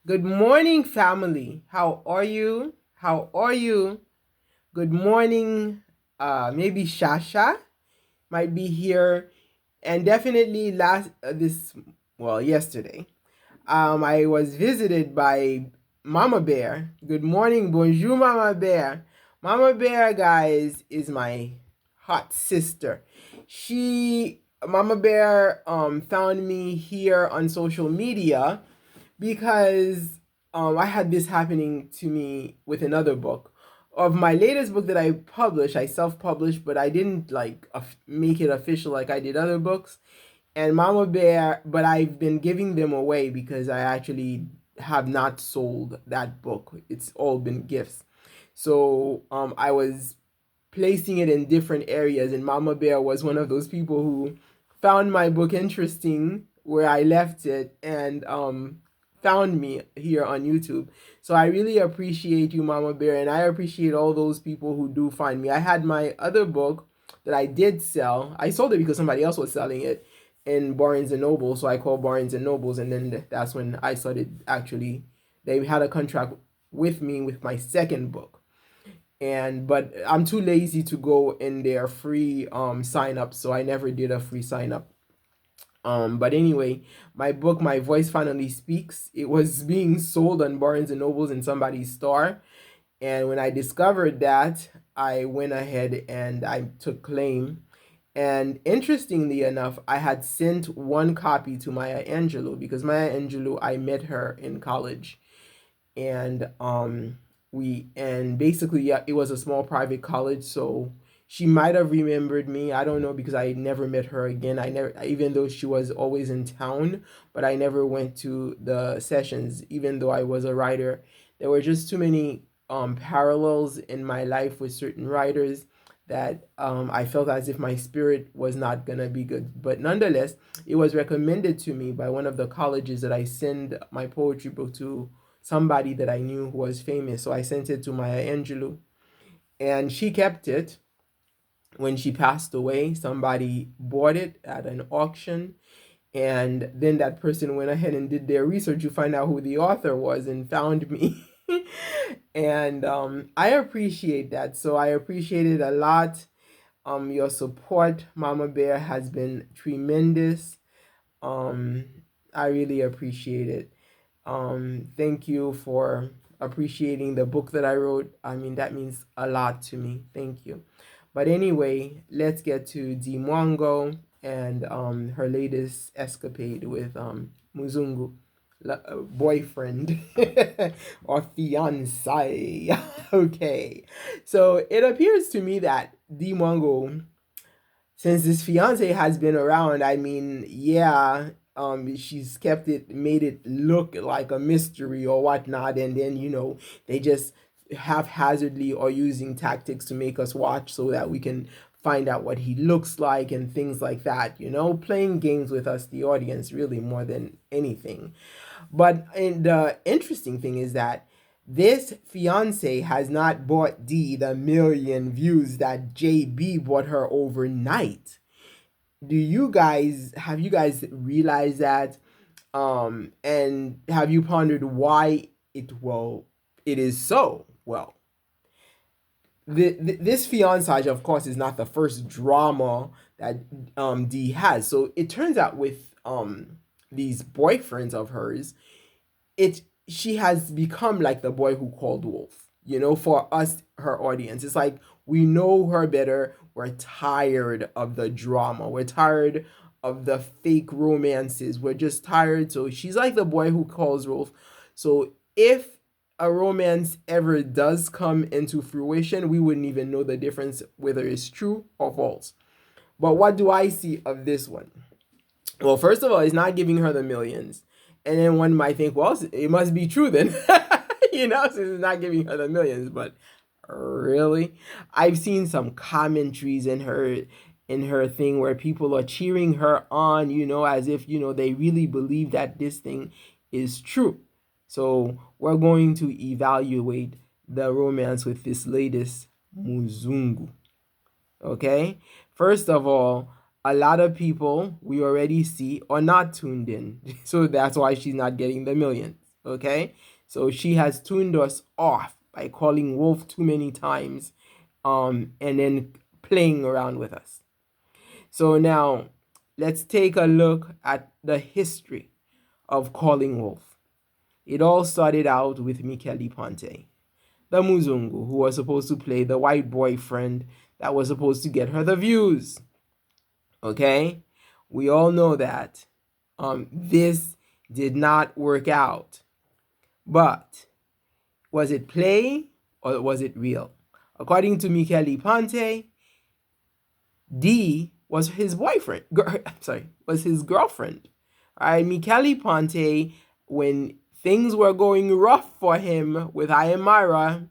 Good morning, family. How are you? How are you? Good morning. Maybe Shasha might be here, and definitely yesterday. I was visited by Mama Bear. Good morning, bonjour, Mama Bear. Mama Bear, guys, is my hot sister. Mama Bear, found me here on social media because I had this happening to me with another book. Of my latest book that I published, I self-published, but I didn't make it official like I did other books. And Mama Bear, but I've been giving them away because I actually have not sold that book. It's all been gifts. So I was placing it in different areas, and Mama Bear was one of those people who found my book interesting where I left it and found me here on YouTube. So I really appreciate you, Mama Bear, and I appreciate all those people who do find me. I had my other book that I did sell. I sold it because somebody else was selling it in Barnes and Noble, so I called Barnes and Nobles, and then that's when I started actually. They had a contract with me with my second book, and but I'm too lazy to go in their free sign up, so I never did a free sign up. But anyway, my book, My Voice Finally Speaks, it was being sold on Barnes and Nobles in somebody's store. And when I discovered that, I went ahead and I took claim. And interestingly enough, I had sent one copy to Maya Angelou because Maya Angelou, I met her in college. And basically, yeah, it was a small private college, so she might have remembered me. I don't know because I never met her again. I never, even though she was always in town, but I never went to the sessions, even though I was a writer. There were just too many parallels in my life with certain writers that I felt as if my spirit was not gonna be good. But nonetheless, it was recommended to me by one of the colleges that I send my poetry book to, somebody that I knew who was famous. So I sent it to Maya Angelou, and she kept it. When she passed away, somebody bought it at an auction, and then that person went ahead and did their research to find out who the author was and found me. And I appreciate that. So I appreciate it a lot. Your support, Mama Bear, has been tremendous. Um, I really appreciate it. Thank you for appreciating the book that I wrote. I mean, that means a lot to me. Thank you. But anyway, let's get to Dee Mwango and her latest escapade with Muzungu, boyfriend or fiance. Okay, so it appears to me that Dee Mwango, since this fiance has been around, I mean, yeah, she's kept it, made it look like a mystery or whatnot, and then they just haphazardly are using tactics to make us watch so that we can find out what he looks like and things like that. Playing games with us, the audience, really more than anything. But the interesting thing is that this fiance has not bought D the million views that JB bought her overnight. Have you guys realized that? And have you pondered why it is so? Well, this fiancage, of course, is not the first drama that D has. So it turns out with these boyfriends of hers, it she has become like the boy who called wolf. For us, her audience, it's like we know her better. We're tired of the drama. We're tired of the fake romances. We're just tired. So she's like the boy who calls wolf. So if a romance ever does come into fruition, we wouldn't even know the difference whether it's true or false. But what do I see of this one? Well, first of all, it's not giving her the millions. And then one might think, well, it must be true then. Since it's not giving her the millions. But really, I've seen some commentaries in her thing where people are cheering her on, as if, they really believe that this thing is true. So we're going to evaluate the romance with this latest Muzungu. Okay? First of all, a lot of people we already see are not tuned in. So that's why she's not getting the millions. Okay, so she has tuned us off by calling wolf too many times, and then playing around with us. So now let's take a look at the history of calling wolf. It all started out with Mikeli Ponte, the Muzungu, who was supposed to play the white boyfriend that was supposed to get her the views. Okay, we all know that this did not work out. But was it play or was it real? According to Mikeli Ponte, Dee was his boyfriend. Was his girlfriend. All right, Mikeli Ponte, when things were going rough for him with Iammarwa,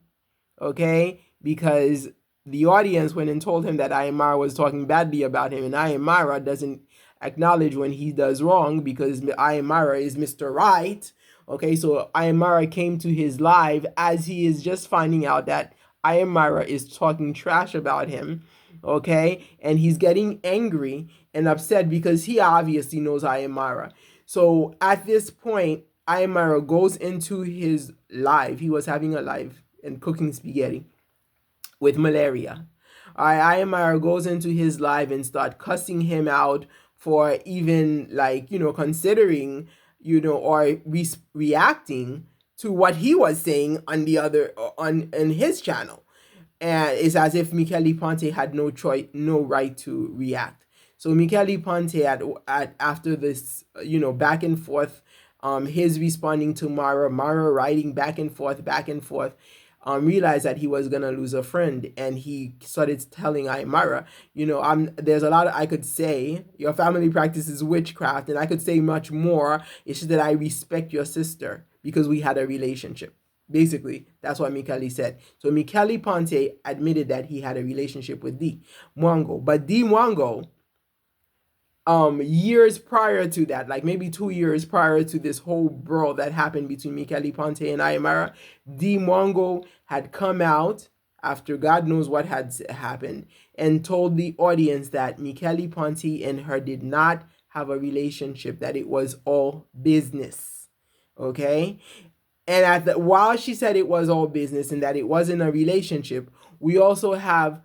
okay, because the audience went and told him that Iammarwa was talking badly about him, and Iammarwa doesn't acknowledge when he does wrong because Iammarwa is Mr. Right. Okay, so Iammarwa came to his live as he is just finding out that Iammarwa is talking trash about him. Okay, and he's getting angry and upset because he obviously knows Iammarwa. So at this point, Iammarwa goes into his live. He was having a live and cooking spaghetti with malaria. Iammarwa goes into his live and start cussing him out for even considering, or reacting to what he was saying on the other on his channel. And it's as if Mikeli Ponte had no choice, no right to react. So Mikeli Ponte at after this, back and forth, his responding to Mara writing back and forth, realized that he was gonna lose a friend, and he started telling Iammarwa, there's a lot I could say. Your family practices witchcraft, and I could say much more. It's just that I respect your sister because we had a relationship. Basically, that's what Mikeli said. So Mikeli Ponte admitted that he had a relationship with Dee Mwango, but Dee Mwango, years prior to that, like maybe 2 years prior to this whole brawl that happened between Mikeli Ponte and Iammarwa, Dee Mwango had come out after God knows what had happened and told the audience that Mikeli Ponte and her did not have a relationship, that it was all business. Okay? And while she said it was all business and that it wasn't a relationship, we also have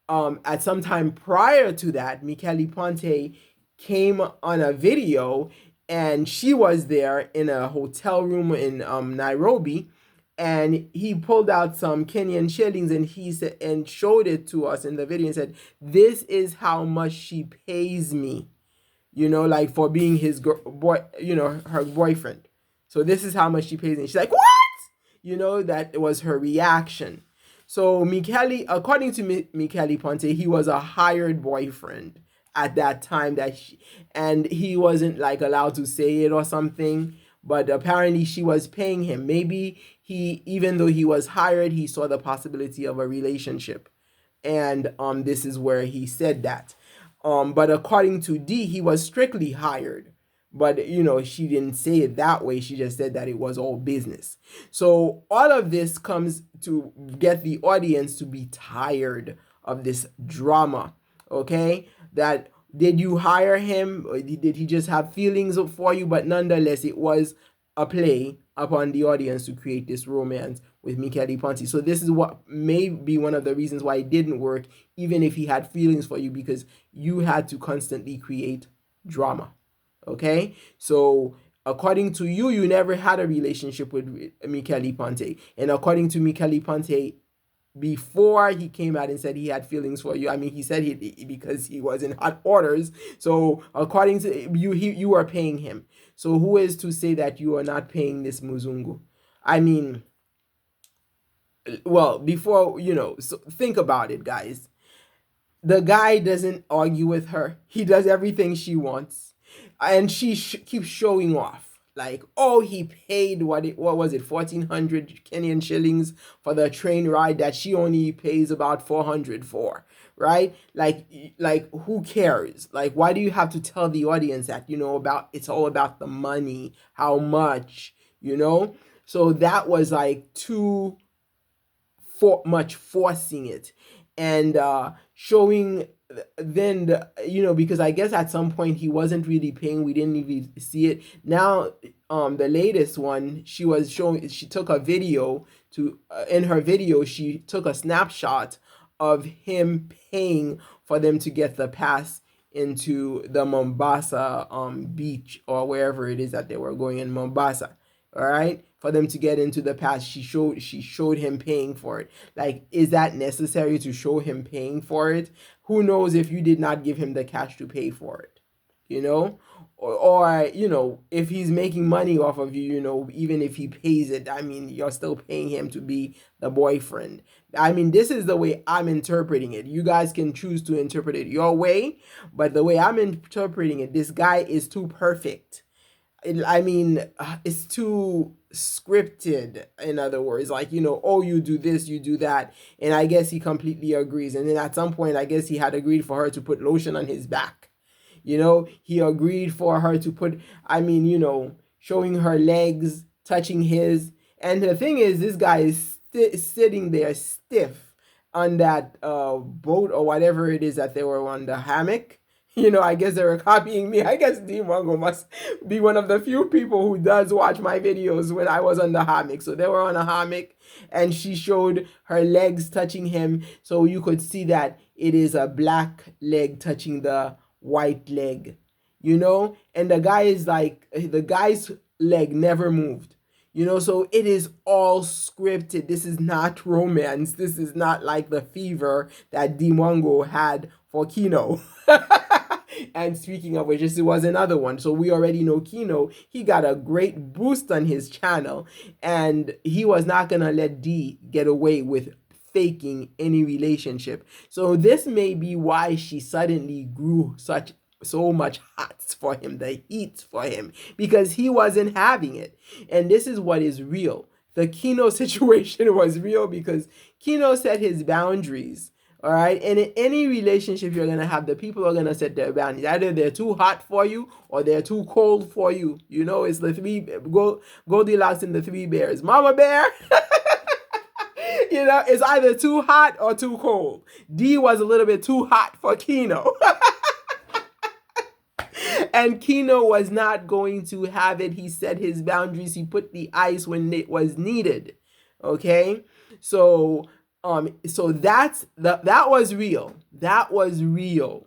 at some time prior to that, Mikeli Ponte came on a video, and she was there in a hotel room in Nairobi, and he pulled out some Kenyan shillings, and he said and showed it to us in the video and said, "This is how much she pays me, like for being his her boyfriend. So this is how much she pays me." She's like, "What?" That was her reaction. So according to Mikeli Ponte, he was a hired boyfriend at that time, and he wasn't allowed to say it or something. But apparently she was paying him. Maybe even though he was hired, he saw the possibility of a relationship, and this is where he said that. But according to Dee, he was strictly hired. But she didn't say it that way. She just said that it was all business. So all of this comes to get the audience to be tired of this drama. Okay, that did you hire him, or did he just have feelings for you? But nonetheless, it was a play upon the audience to create this romance with Mikeli Ponte. So this is what may be one of the reasons why it didn't work, even if he had feelings for you, because you had to constantly create drama. Okay, so according to you, you never had a relationship with Mikeli Ponte, and according to Mikeli Ponte, before he came out and said he had feelings for you, I mean, he said he because he was in hot orders. So according to you, you are paying him. So who is to say that you are not paying this Muzungu? I mean, well, before so think about it, guys. The guy doesn't argue with her. He does everything she wants, and she keeps showing off. Like, oh, he paid what was it, 1,400 Kenyan shillings for the train ride that she only pays about 400 for, right? Like who cares? Like, why do you have to tell the audience that about it's all about the money, how much, So that was like too much forcing it, and showing then because I guess at some point he wasn't really paying, we didn't even see it. Now the latest one, she took a video to in her video she took a snapshot of him paying for them to get the pass into the Mombasa beach, or wherever it is that they were going in Mombasa. All right, for them to get into the pass, she showed him paying for it. Like, is that necessary to show him paying for it? Who knows if you did not give him the cash to pay for it, you know? Or if he's making money off of you, even if he pays it, I mean, you're still paying him to be the boyfriend. I mean, this is the way I'm interpreting it. You guys can choose to interpret it your way, but the way I'm interpreting it, this guy is too perfect. I mean, it's too scripted. In other words, like, oh, you do this, you do that. And I guess he completely agrees. And then at some point, I guess he had agreed for her to put lotion on his back. He agreed for her to put, I mean, showing her legs, touching his. And the thing is, this guy is sitting there stiff on that boat or whatever it is that they were on, the hammock. I guess they were copying me. I guess Dee Mwango must be one of the few people who does watch my videos when I was on the hammock. So they were on a hammock and she showed her legs touching him. So you could see that it is a black leg touching the white leg, and the guy's leg never moved. So it is all scripted. This is not romance. This is not like the fever that Dee Mwango had for Kino. And speaking of which, this was another one. So we already know Kino. He got a great boost on his channel, and he was not going to let Dee get away with faking any relationship. So this may be why she suddenly grew so much hots for him, the heat for him, because he wasn't having it. And this is what is real. The Kino situation was real because Kino set his boundaries. All right. And in any relationship you're going to have, the people are going to set their boundaries. Either they're too hot for you or they're too cold for you. It's the Goldilocks and the three bears. Mama bear. It's either too hot or too cold. Dee was a little bit too hot for Kino. And Kino was not going to have it. He set his boundaries. He put the ice when it was needed. Okay? So that was real. That was real.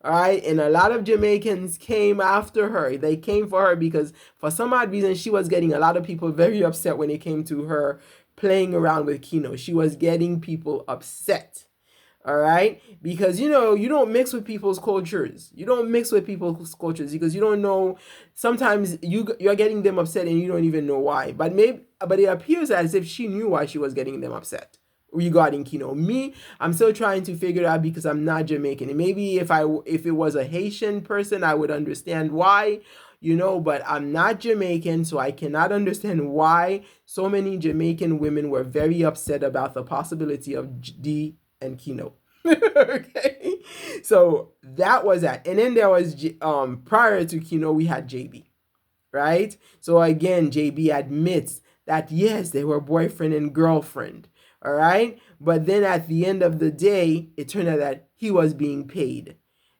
All right. And a lot of Jamaicans came after her. They came for her because for some odd reason she was getting a lot of people very upset when it came to her playing around with Kino. She was getting people upset. All right. Because, you don't mix with people's cultures. You don't mix with people's cultures because you don't know. Sometimes you're getting them upset and you don't even know why. But it appears as if she knew why she was getting them upset regarding Kino. Me, I'm still trying to figure it out because I'm not Jamaican. And maybe if it was a Haitian person, I would understand why, but I'm not Jamaican, so I cannot understand why so many Jamaican women were very upset about the possibility of Dee and Kino. Okay, so that was that. And then there was prior to Kino, we had JB, right? So again, JB admits that yes, they were boyfriend and girlfriend. All right. But then at the end of the day, it turned out that he was being paid.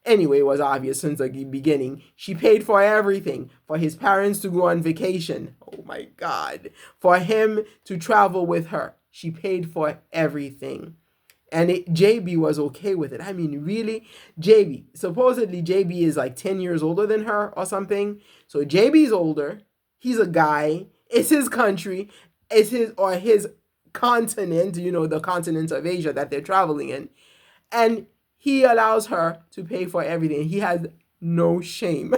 Anyway, it was obvious since the beginning. She paid for everything. For his parents to go on vacation. Oh my God. For him to travel with her. She paid for everything. And JB was okay with it. I mean, really? Supposedly JB is like 10 years older than her or something. So JB's older. He's a guy. It's his country. It's his continent, the continent of Asia that they're traveling in. And he allows her to pay for everything. He has no shame.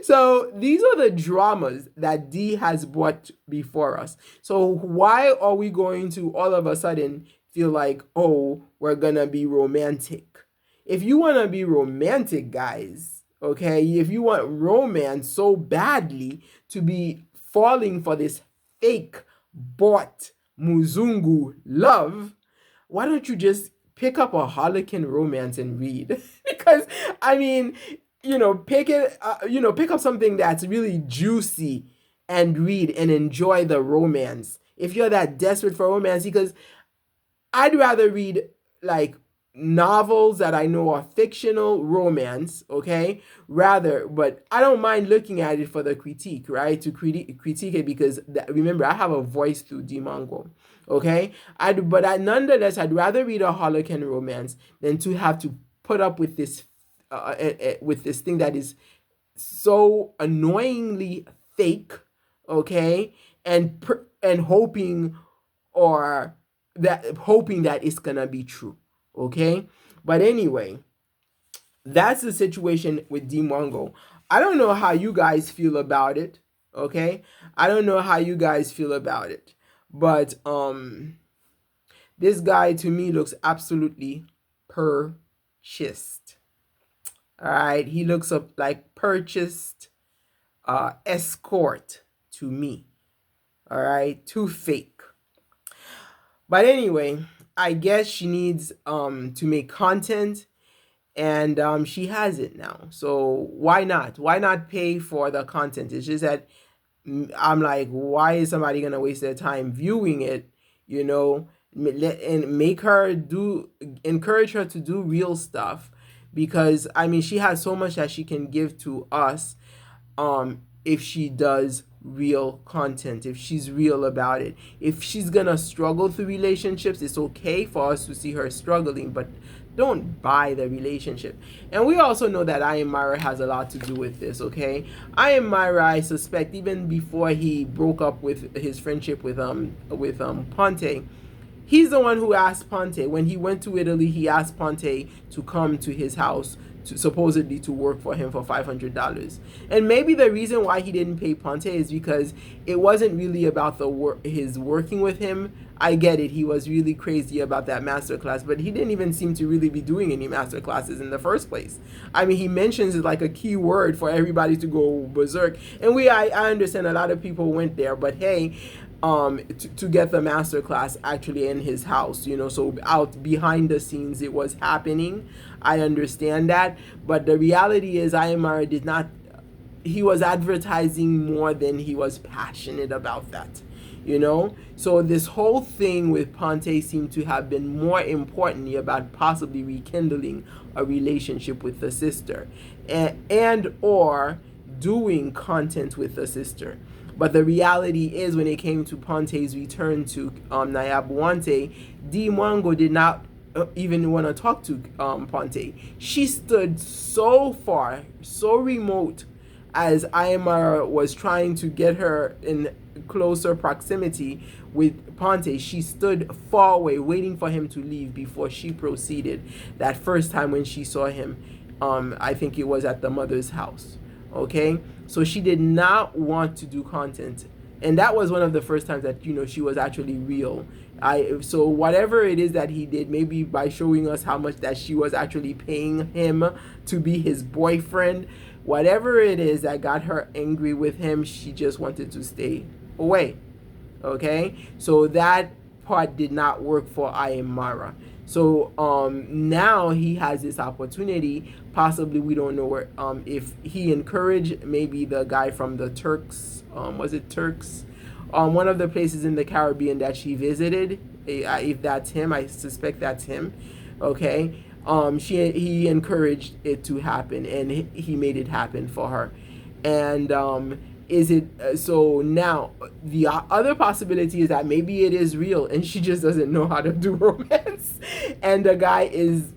So these are the dramas that Dee has brought before us. So why are we going to all of a sudden feel like, oh, we're going to be romantic? If you want to be romantic, guys, okay, if you want romance so badly to be falling for this fake bought Muzungu love, why don't you just pick up a Harlequin romance and read? Because, I mean, pick up something that's really juicy and read and enjoy the romance. If you're that desperate for romance, because I'd rather read like novels that I know are fictional romance, okay? Rather, but I don't mind looking at it for the critique, right? To critique it because remember, I have a voice through Dee Mwango, okay? Nonetheless, I'd rather read a Harlequin romance than to have to put up with this thing that is so annoyingly fake, okay? And or hoping that it's gonna be true, okay? But anyway, that's the situation with Dee Mwango. I don't know how you guys feel about it, okay? I don't know how you guys feel about it, but this guy to me looks absolutely purchased. All right, he looks up like purchased escort to me. All right, too fake. But anyway, I guess she needs to make content, and she has it now. So why not? Why not pay for the content? It's just that I'm like, why is somebody gonna waste their time viewing it? You know, and encourage her to do real stuff, because I mean, she has so much that she can give to us if she does real content, if she's real about it. If she's gonna struggle through relationships, it's okay for us to see her struggling, but don't buy the relationship. And we also know that Iammarwa has a lot to do with this, okay? Iammarwa, I suspect, even before he broke up with his friendship with Ponte, he's the one who asked Ponte, when he went to Italy, he asked Ponte to come to his house supposedly to work for him for $500. And maybe the reason why he didn't pay Ponte is because it wasn't really about his working with him. I get it, he was really crazy about that master class, but he didn't even seem to really be doing any master classes in the first place. I mean, he mentions it like a key word for everybody to go berserk, and I understand a lot of people went there, but hey, to get the master class actually in his house, you know, so out behind the scenes it was happening. I understand that, but the reality is Iammarwa did not. He was advertising more than he was passionate about that, you know. So this whole thing with Ponte seemed to have been more importantly about possibly rekindling a relationship with the sister, and or doing content with the sister. But the reality is, when it came to Ponte's return to Nayabuhanse, Dee Mwango did not even want to talk to Ponte. She stood so far, so remote, as Iammarwa was trying to get her in closer proximity with Ponte. She stood far away, waiting for him to leave before she proceeded. That first time when she saw him, I think it was at the mother's house. Okay, so she did not want to do content, and that was one of the first times that, you know, she was actually real. So whatever it is that he did, maybe by showing us how much that she was actually paying him to be his boyfriend, whatever it is that got her angry with him, she just wanted to stay away. Okay, so that part did not work for Iammarwa. So now he has this opportunity. Possibly, we don't know where, if he encouraged maybe the guy from the Turks, was it Turks? One of the places in the Caribbean that she visited. If that's him, I suspect that's him. Okay, he encouraged it to happen, and he made it happen for her. And is it so now the other possibility is that maybe it is real and she just doesn't know how to do romance, and the guy is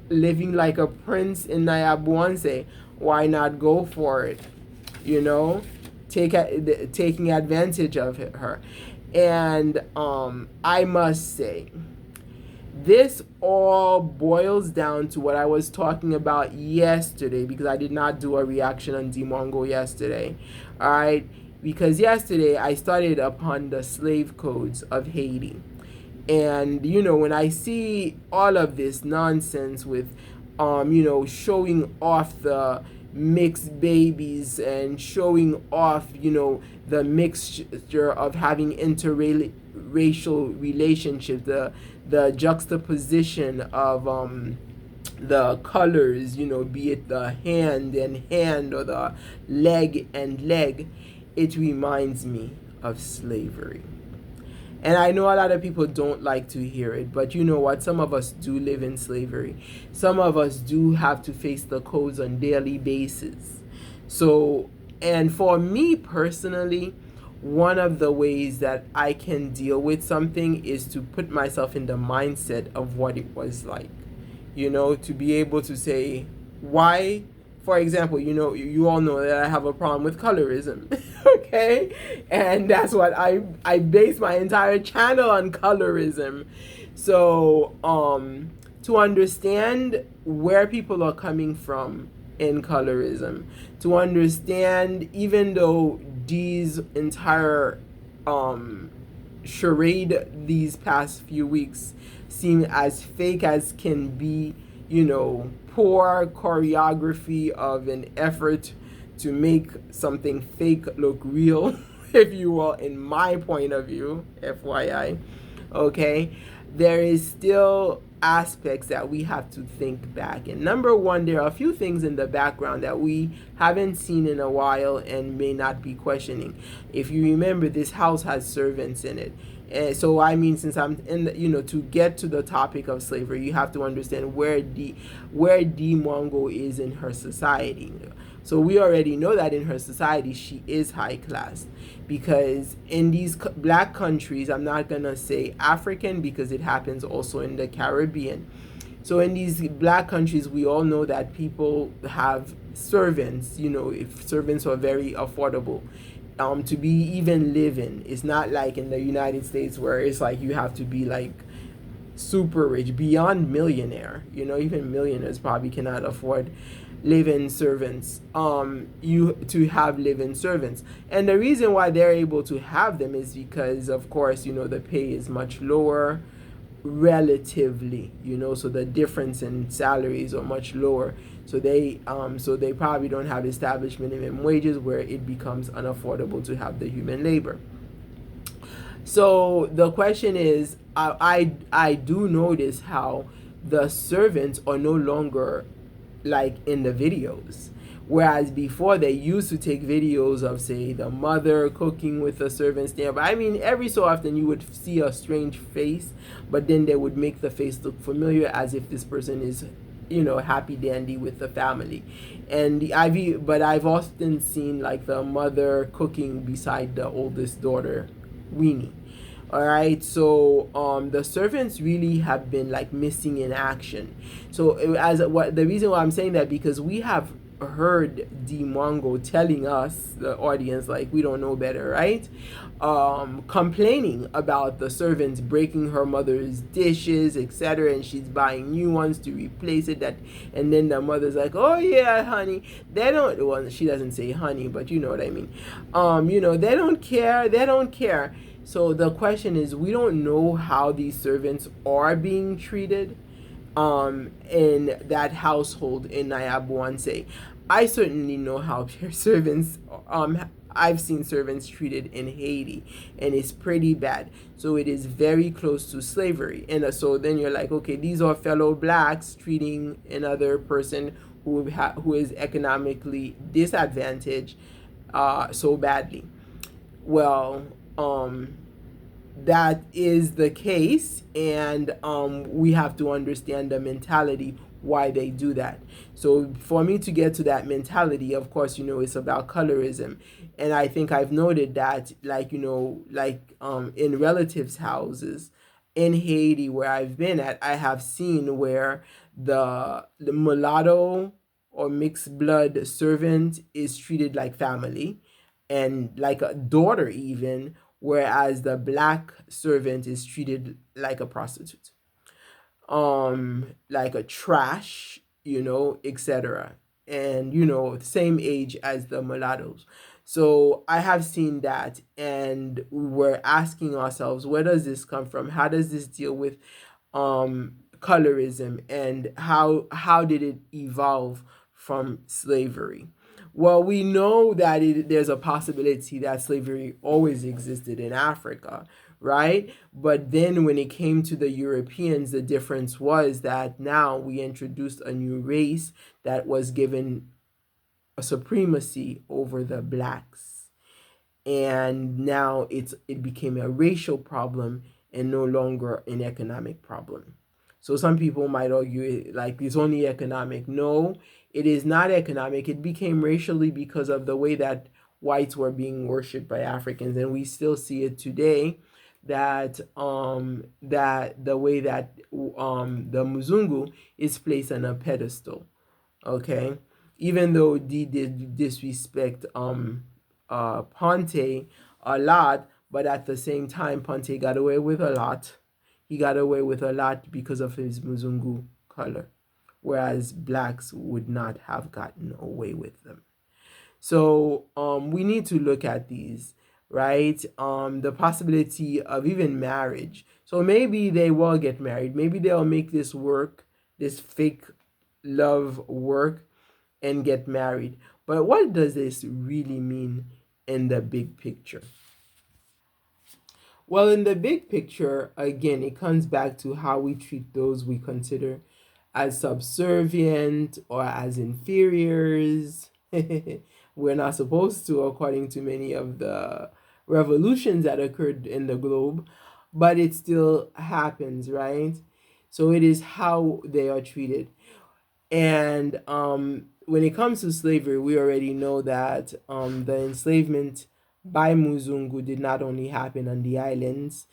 living like a prince in Nayabuhanse. Why not go for it, you know, taking advantage of her? And I must say, this all boils down to what I was talking about yesterday, because I did not do a reaction on Dee Mwango yesterday. All right, because yesterday I started upon the slave codes of Haiti. And, you know, when I see all of this nonsense with, you know, showing off the mixed babies and showing off, you know, the mixture of having interracial relationships, the juxtaposition of the colors, you know, be it the hand and hand or the leg and leg, it reminds me of slavery. And I know a lot of people don't like to hear it, but you know what? Some of us do live in slavery. Some of us do have to face the codes on daily basis. So, and for me personally, one of the ways that I can deal with something is to put myself in the mindset of what it was like. To be able to say, why, for example, you all know that I have a problem with colorism. Okay, and that's what I base my entire channel on, colorism. So to understand where people are coming from in colorism, to understand, even though these entire charade these past few weeks seem as fake as can be, poor choreography of an effort to make something fake look real, if you will, in my point of view, FYI. Okay, there is still aspects that we have to think back. And number one, there are a few things in the background that we haven't seen in a while and may not be questioning. If you remember, this house has servants in it. And so, I mean, since I'm in to get to the topic of slavery, you have to understand where Dee Mwango is in her society. So we already know that in her society she is high class, because in these black countries, I'm not gonna say African because it happens also in the Caribbean. So in these black countries, we all know that people have servants. If servants are very affordable, to be even living. It's not like in the United States where it's like you have to be like super rich, beyond millionaire. Even millionaires probably cannot afford live-in servants. You to have live-in servants, and the reason why they're able to have them is because, of course, the pay is much lower relatively. So the difference in salaries are much lower. So they probably don't have established minimum wages where it becomes unaffordable to have the human labor. So the question is, I do notice how the servants are no longer like in the videos. Whereas before, they used to take videos of, say, the mother cooking with the servants there. But I mean, every so often you would see a strange face, but then they would make the face look familiar as if this person is, happy dandy with the family. And I've often seen like the mother cooking beside the oldest daughter, Weenie. All right, so the servants really have been like missing in action. So as what the reason why I'm saying that, because we have heard Dee Mwango telling us, the audience, like we don't know better, right? Complaining about the servants breaking her mother's dishes, etc., and she's buying new ones to replace it. And then the mother's like, "Oh yeah, honey, they don't." Well, she doesn't say honey, but you know what I mean. They don't care. They don't care. So the question is, we don't know how these servants are being treated in that household in Nayabuhanse. I certainly know how their servants, I've seen servants treated in Haiti, and it's pretty bad. So it is very close to slavery. And so then you're like, okay, these are fellow blacks treating another person who is economically disadvantaged so badly. Well, that is the case, and we have to understand the mentality why they do that. So for me to get to that mentality, of course, it's about colorism. And I think I've noted that, like, in relatives' houses in Haiti where I've been at, I have seen where the mulatto or mixed blood servant is treated like family and like a daughter even, whereas the black servant is treated like a prostitute, like a trash, etc. And same age as the mulattoes. So I have seen that, and we're asking ourselves, where does this come from? How does this deal with colorism, and how did it evolve from slavery? Well, we know that there's a possibility that slavery always existed in Africa, right? But then when it came to the Europeans, the difference was that now we introduced a new race that was given a supremacy over the blacks. and now it became a racial problem and no longer an economic problem. So some people might argue like it's only economic. No, it is not economic. It became racially because of the way that whites were being worshipped by Africans, and we still see it today. That the way that the Muzungu is placed on a pedestal. Okay, even though Dee did disrespect Ponte a lot, but at the same time Ponte got away with a lot. He got away with a lot because of his Muzungu color, whereas blacks would not have gotten away with them. So we need to look at these, right? The possibility of even marriage. So maybe they will get married. Maybe they'll make this work, this fake love work, and get married. But what does this really mean in the big picture? Well, in the big picture, again, it comes back to how we treat those we consider as subservient or as inferiors. We're not supposed to, according to many of the revolutions that occurred in the globe, but it still happens, right? So it is how they are treated. And when it comes to slavery, we already know that the enslavement by Muzungu did not only happen on the islands,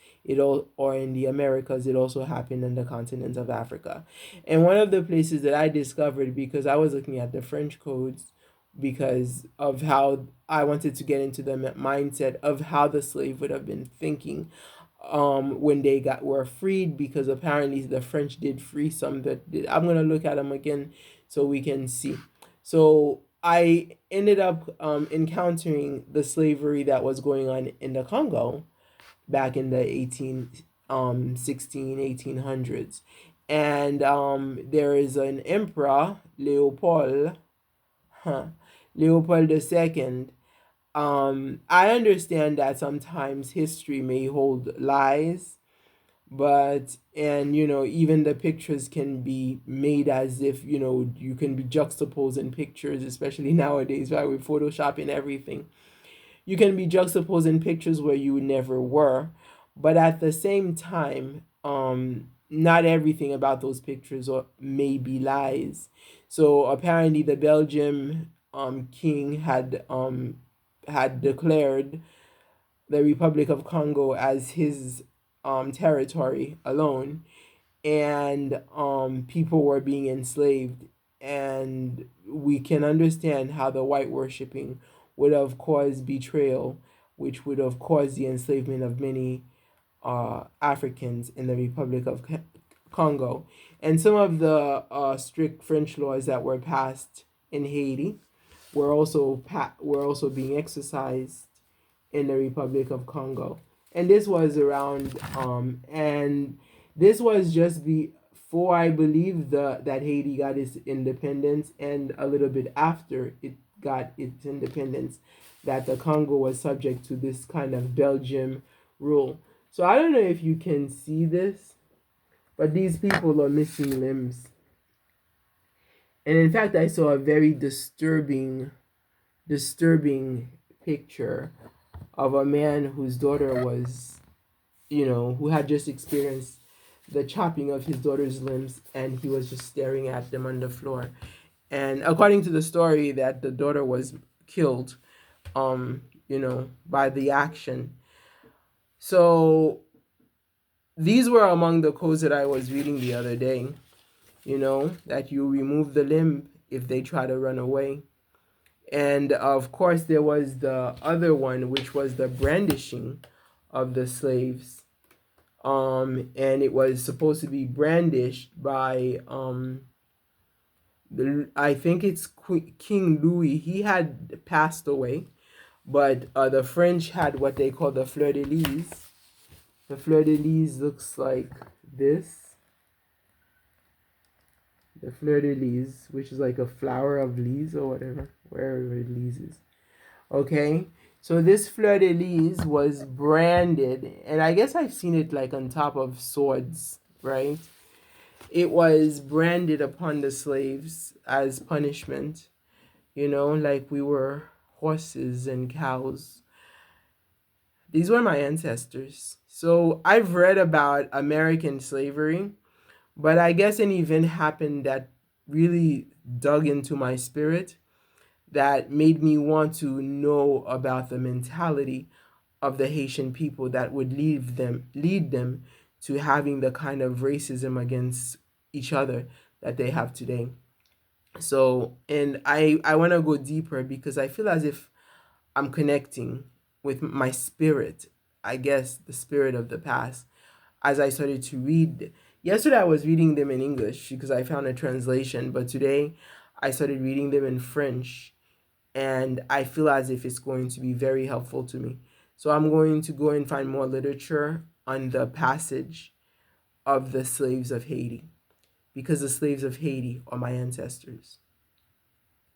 or in the Americas, it also happened in the continent of Africa. And one of the places that I discovered, because I was looking at the French codes, because of how I wanted to get into the mindset of how the slave would have been thinking when they were freed, because apparently the French did free some that did. I'm gonna look at them again so we can see. So I ended up encountering the slavery that was going on in the Congo back in the 1800s. And there is an emperor, Leopold, huh, Leopold II. I understand that sometimes history may hold lies, but and even the pictures can be made as if you can be juxtaposing pictures, especially nowadays, right, with Photoshop and everything. You can be juxtaposing pictures where you never were, but at the same time, not everything about those pictures may be lies. So apparently the Belgium king had declared the Republic of Congo as his territory alone, and people were being enslaved. And we can understand how the white worshipping would have caused betrayal, which would have caused the enslavement of many Africans in the Republic of Congo. And some of the strict French laws that were passed in Haiti were also being exercised in the Republic of Congo. And this was around and this was just before, I believe, the that Haiti got its independence, and a little bit after it got its independence, that the Congo was subject to this kind of Belgium rule. So I don't know if you can see this, but these people are missing limbs. And in fact, I saw a very disturbing picture of a man whose daughter was, who had just experienced the chopping of his daughter's limbs, and he was just staring at them on the floor. And according to the story, that the daughter was killed, by the action. So these were among the codes that I was reading the other day, that you remove the limb if they try to run away. And of course, there was the other one, which was the brandishing of the slaves. And it was supposed to be brandished by I think it's King Louis. He had passed away, but the French had what they call the fleur de lis. The fleur de lis looks like this. The fleur de lis, which is like a flower of lis or whatever, wherever lis is. Okay, so this fleur de lis was branded, and I guess I've seen it like on top of swords, right? It was branded upon the slaves as punishment, like we were horses and cows. These were my ancestors. So I've read about American slavery, but I guess an event happened that really dug into my spirit, that made me want to know about the mentality of the Haitian people that would lead them to having the kind of racism against each other that they have today. So, and I want to go deeper because I feel as if I'm connecting with my spirit, I guess the spirit of the past, as I started to read. Yesterday I was reading them in English because I found a translation, but today I started reading them in French, and I feel as if it's going to be very helpful to me. So I'm going to go and find more literature on the passage of the slaves of Haiti, because the slaves of Haiti are my ancestors,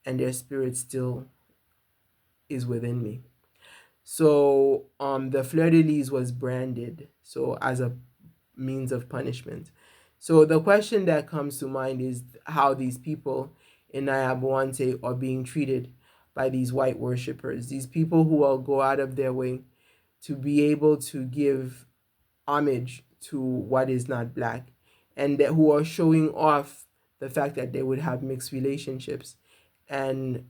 and their spirit still is within me. So the fleur de lis was branded so as a means of punishment. So the question that comes to mind is how these people in Nayabuhanse are being treated by these white worshippers, these people who will go out of their way to be able to give homage to what is not black, and that who are showing off the fact that they would have mixed relationships, and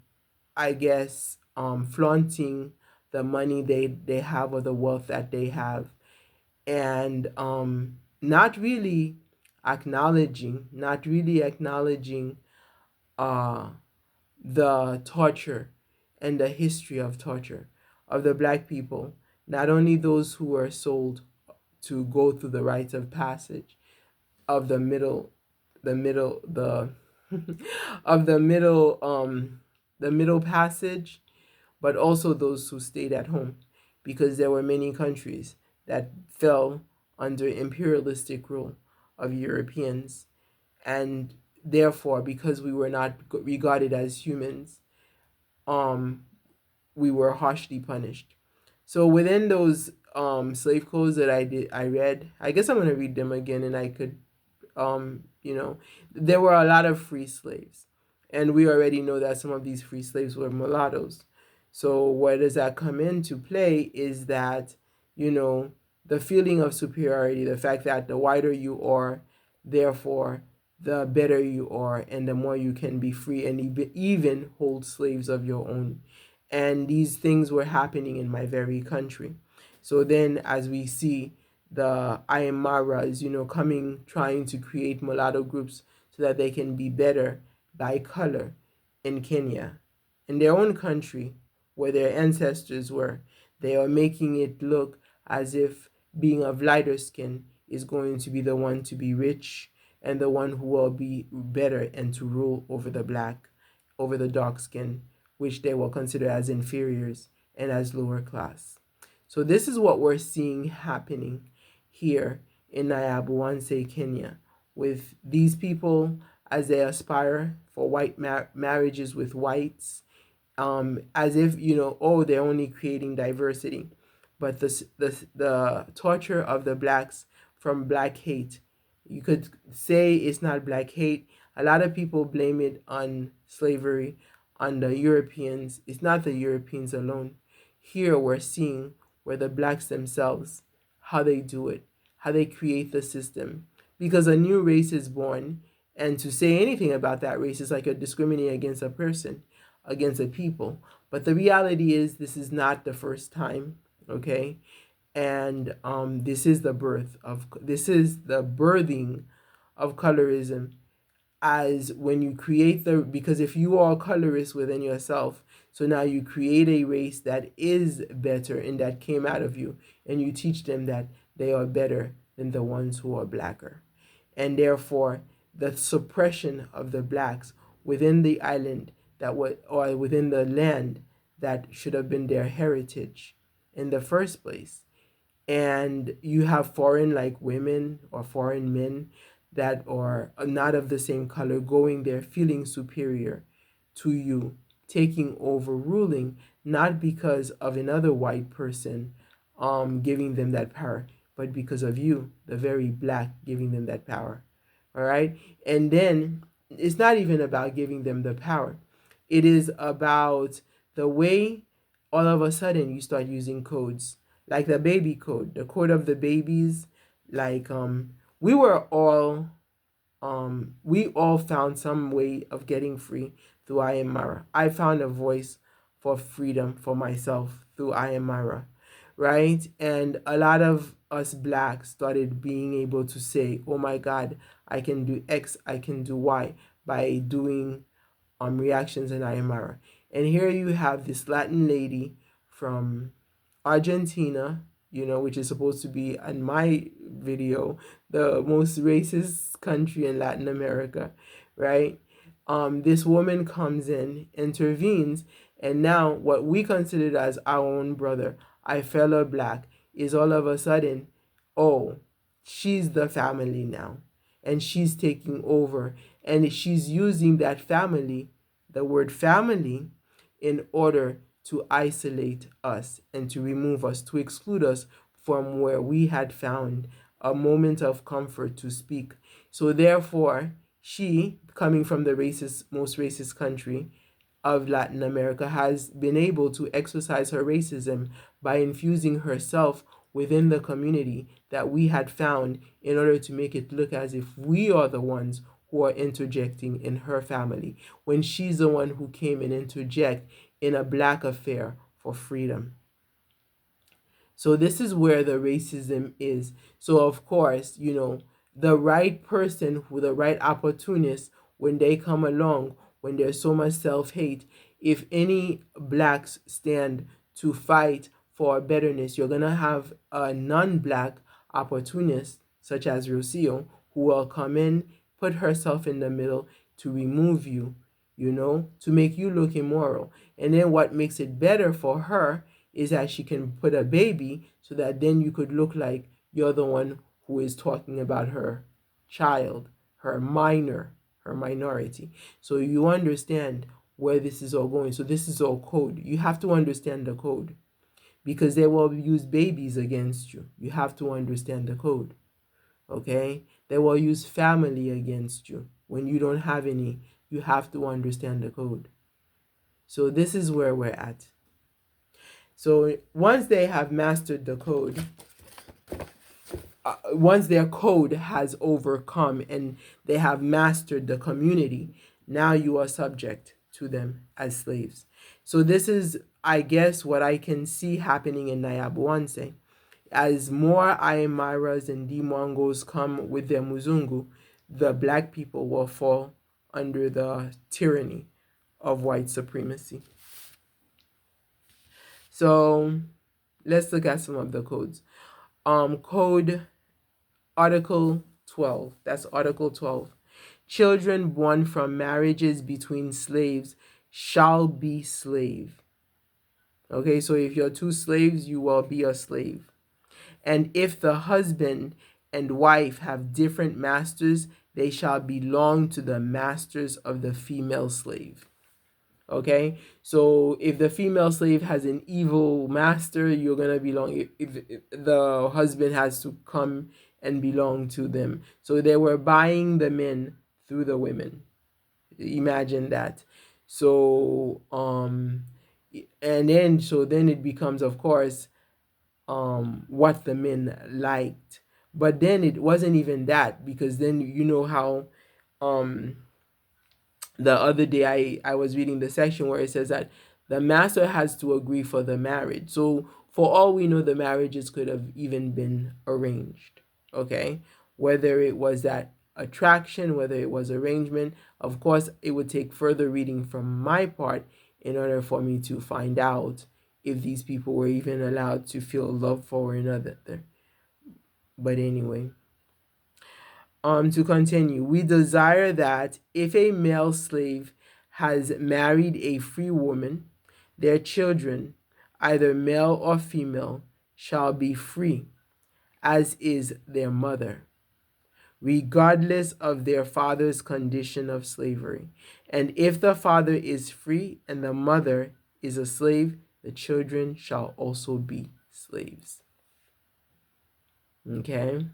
I guess flaunting the money they have or the wealth that they have, and not really acknowledging uh, the torture and the history of torture of the black people, not only those who were sold to go through the rites of passage of the of the middle passage, but also those who stayed at home, because there were many countries that fell under imperialistic rule of Europeans, and therefore, because we were not regarded as humans, um, we were harshly punished. So within those slave codes that I read, I guess I'm gonna read them again, and I could you know, there were a lot of free slaves. And we already know that some of these free slaves were mulattoes. So where does that come into play is that, you know, the feeling of superiority, the fact that the whiter you are, therefore, the better you are, and the more you can be free and even hold slaves of your own. And these things were happening in my very country. So then, as we see the Iammarwas, coming, trying to create mulatto groups so that they can be better by color in Kenya, in their own country where their ancestors were. They are making it look as if being of lighter skin is going to be the one to be rich and the one who will be better and to rule over the black, over the dark skin, which they will consider as inferiors and as lower class. So this is what we're seeing happening here in Nayabuhanse, Kenya, with these people as they aspire for white marriages with whites, as if, oh, they're only creating diversity. But the torture of the blacks from black hate, you could say it's not black hate. A lot of people blame it on slavery, on the Europeans. It's not the Europeans alone. Here we're seeing where the blacks themselves, how they do it, how they create the system. Because a new race is born, and to say anything about that race is like you're discriminating against a person, against a people. But the reality is, this is not the first time, okay? And this is the birthing of colorism, as when you create because if you are a colorist within yourself, so now you create a race that is better and that came out of you, and you teach them that they are better than the ones who are blacker. And therefore, the suppression of the blacks within the island or within the land that should have been their heritage in the first place. And you have foreign, like women or foreign men, that are not of the same color, going there feeling superior to you, taking over, ruling, not because of another white person giving them that power, but because of you, the very black, giving them that power. All right? And then it's not even about giving them the power. It is about the way all of a sudden you start using codes like the baby code, the code of the babies. Like we were all we all found some way of getting free through Iammarwa. I found a voice for freedom for myself through Iammarwa, right? And a lot of us blacks started being able to say, oh my God, I can do X, I can do Y by doing reactions in Iammarwa. And here you have this Latin lady from Argentina, you know, which is supposed to be in my video the most racist country in Latin America, right? This woman comes in, intervenes, and now what we considered as our own brother, I fellow black, is all of a sudden, oh, she's the family now, and she's taking over, and she's using that family, the word family, in order to isolate us and to remove us, to exclude us from where we had found a moment of comfort to speak. So therefore, she, coming from the most racist country of Latin America, has been able to exercise her racism by infusing herself within the community that we had found in order to make it look as if we are the ones who are interjecting in her family, when she's the one who came and interject in a black affair for freedom. So this is where the racism is. So of course, you know, the right person, who the right opportunist, when they come along, when there's so much self-hate, if any blacks stand to fight for betterness, you're gonna have a non-black opportunist such as Rocio, who will come in, put herself in the middle to remove you, you know, to make you look immoral. And then what makes it better for her is that she can put a baby so that then you could look like you're the one who is talking about her child, her minor, her minority. So you understand where this is all going. So this is all code. You have to understand the code because they will use babies against you. You have to understand the code. Okay? They will use family against you when you don't have any. You have to understand the code. So this is where we're at. So once they have mastered the code, once their code has overcome and they have mastered the community, now you are subject to them as slaves. So this is, I guess, what I can see happening in Nayabuhanse. As more Iammarwas and Dee Mwangos come with their Muzungu, the black people will fall under the tyranny of white supremacy. So let's look at some of the codes. Code Article 12. That's Article 12. Children born from marriages between slaves shall be slave. Okay, so if you're two slaves, you will be a slave. And if the husband and wife have different masters, they shall belong to the masters of the female slave. Okay, so if the female slave has an evil master, you're gonna belong. If the husband has to come and belong to them, so they were buying the men through the women. Imagine that. So and then it becomes, of course, what the men liked. But then it wasn't even that, because then you know how the other day I was reading the section where it says that the master has to agree for the marriage. So for all we know, the marriages could have even been arranged. Okay, whether it was that attraction, whether it was arrangement, of course it would take further reading from my part in order for me to find out if these people were even allowed to feel love for one another. But anyway, to continue, we desire that if a male slave has married a free woman, their children, either male or female, shall be free, as is their mother, regardless of their father's condition of slavery. And if the father is free and the mother is a slave, the children shall also be slaves. Okay?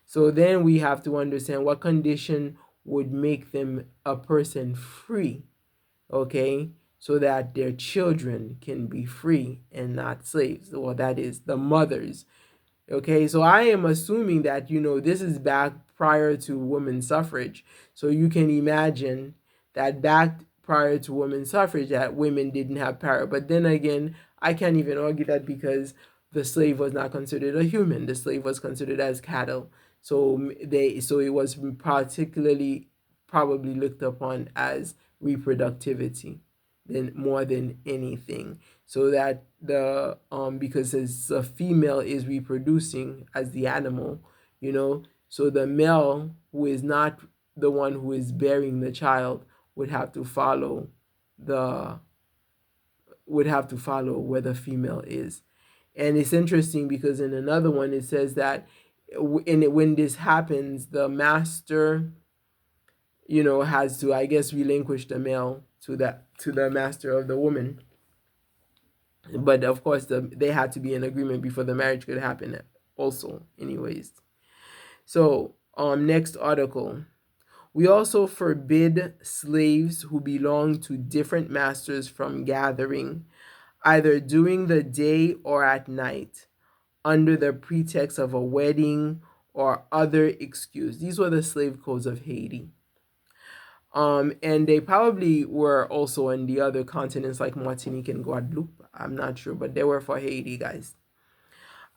So then we have to understand what condition would make them a person free, okay? so that their children can be free and not slaves. Well, that is the mothers. Okay, so I am assuming that, this is back prior to women's suffrage. So you can imagine that back prior to women's suffrage, that women didn't have power. But then again, I can't even argue that, because the slave was not considered a human. The slave was considered as cattle. So it was particularly probably looked upon as reproductivity than more than anything, so that the because as a female is reproducing as the animal, so the male, who is not the one who is bearing the child, would have to follow the where the female is. And it's interesting because in another one it says that when this happens, the master, has to, I guess, relinquish the male to the master of the woman. But of course, they had to be in agreement before the marriage could happen. Also, anyways. So, next article. We also forbid slaves who belong to different masters from gathering, either during the day or at night, under the pretext of a wedding or other excuse. These were the slave codes of Haiti. And they probably were also in the other continents like Martinique and Guadeloupe. I'm not sure, but they were for Haiti, guys.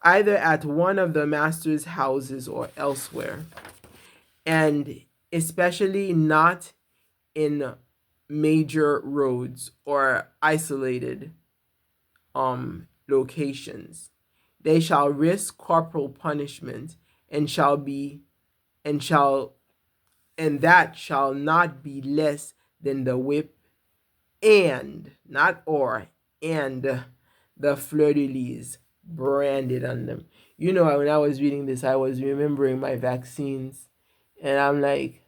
Either at one of the master's houses or elsewhere, and especially not in major roads or isolated locations. They shall risk corporal punishment, and that shall not be less than the whip, and the fleur-de-lis branded on them. When I was reading this, I was remembering my vaccines, and I'm like,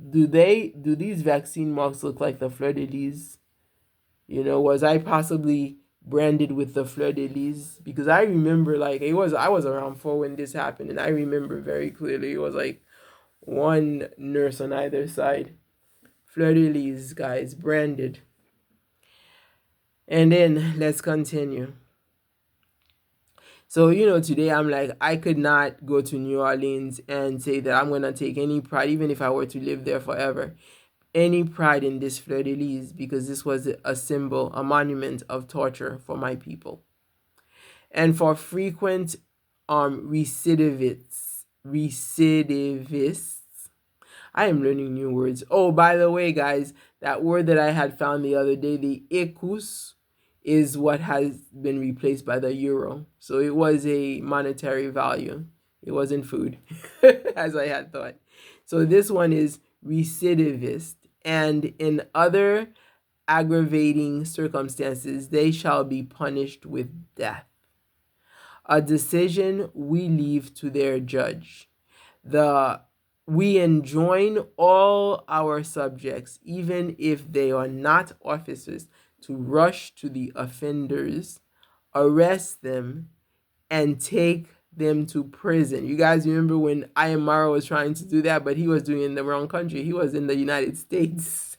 do these vaccine marks look like the fleur-de-lis? Was I possibly branded with the fleur-de-lis? Because I remember, like, I was around 4 when this happened, and I remember very clearly it was like one nurse on either side. Fleur-de-lis, guys, branded. And then let's continue. So, today I'm like, I could not go to New Orleans and say that I'm going to take any pride, even if I were to live there forever, any pride in this fleur-de-lis, because this was a symbol, a monument of torture for my people. And for frequent recidivists, I am learning new words. Oh, by the way, guys, that word that I had found the other day, the écus, is what has been replaced by the euro. So it was a monetary value. It wasn't food, as I had thought. So this one is recidivist. And in other aggravating circumstances, they shall be punished with death. A decision we leave to their judge. We enjoin all our subjects, even if they are not officers, to rush to the offenders, arrest them, and take them to prison. You guys remember when Iammarwa was trying to do that, but he was doing it in the wrong country. He was in the United States.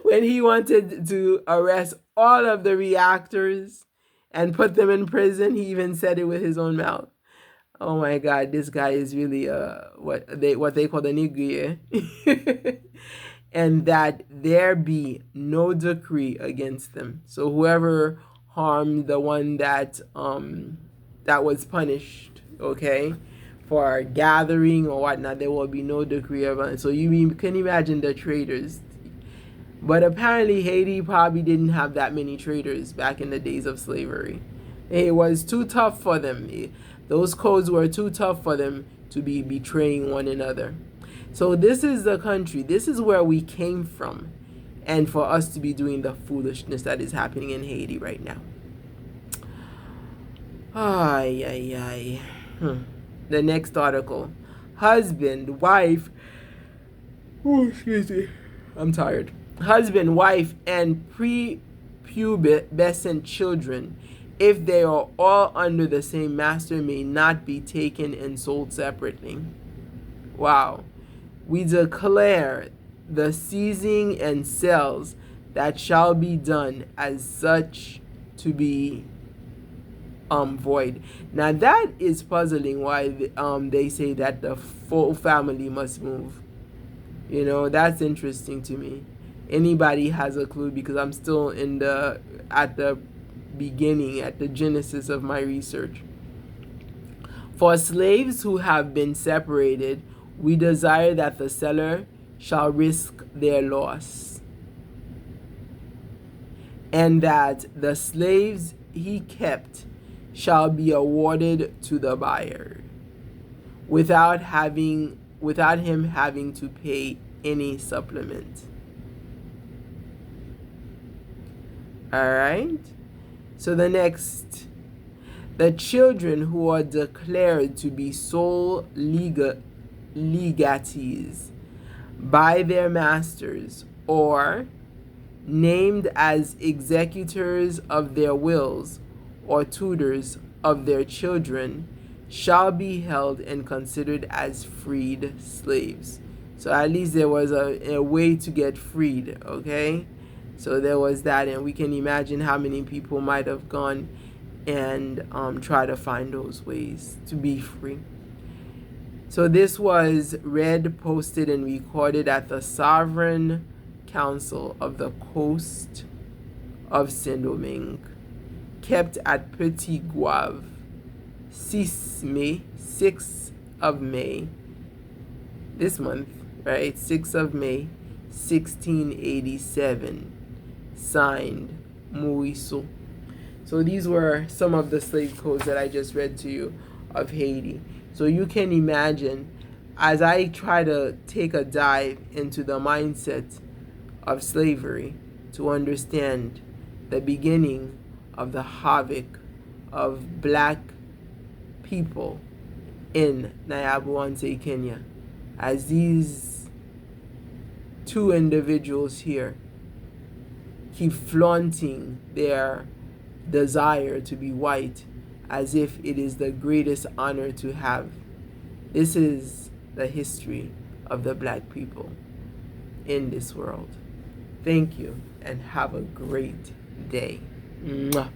When he wanted to arrest all of the reactors and put them in prison, he even said it with his own mouth. Oh my God, this guy is really what they call the nigger. And that there be no decree against them. So whoever harmed the one that was punished, okay, for gathering or whatnot, there will be no decree of it. So you can imagine the traders. But apparently Haiti probably didn't have that many traders back in the days of slavery. It was too tough for them. Those codes were too tough for them to be betraying one another. So this is the country. This is where we came from. And for us to be doing the foolishness that is happening in Haiti right now. The next article. Husband, wife. Oh, excuse me. I'm tired. Husband, wife, and prepubescent children, if they are all under the same master, may not be taken and sold separately. Wow. We declare the seizing and sales, that shall be done as such to be void. Now that is puzzling why they say that the full family must move. You know, that's interesting to me. Anybody has a clue? Because I'm still at the beginning, at the genesis of my research. For slaves who have been separated, we desire that the seller shall risk their loss, and that the slaves he kept shall be awarded to the buyer without him having to pay any supplement. All right. So the next, the children who are declared to be sole legatees by their masters, or named as executors of their wills or tutors of their children, shall be held and considered as freed slaves. So at least there was a way to get freed, okay? So there was that, and we can imagine how many people might have gone and try to find those ways to be free. So this was read, posted, and recorded at the Sovereign Council of the Coast of Saint-Domingue, kept at Petit Goave, 6th of May, this month, right? 6th of May, 1687. Signed, Moiso. So these were some of the slave codes that I just read to you of Haiti. So you can imagine, as I try to take a dive into the mindset of slavery to understand the beginning of the havoc of black people in Nayabuhanse, Kenya, as these two individuals here keep flaunting their desire to be white as if it is the greatest honor to have. This is the history of the black people in this world. Thank you and have a great day. Mwah.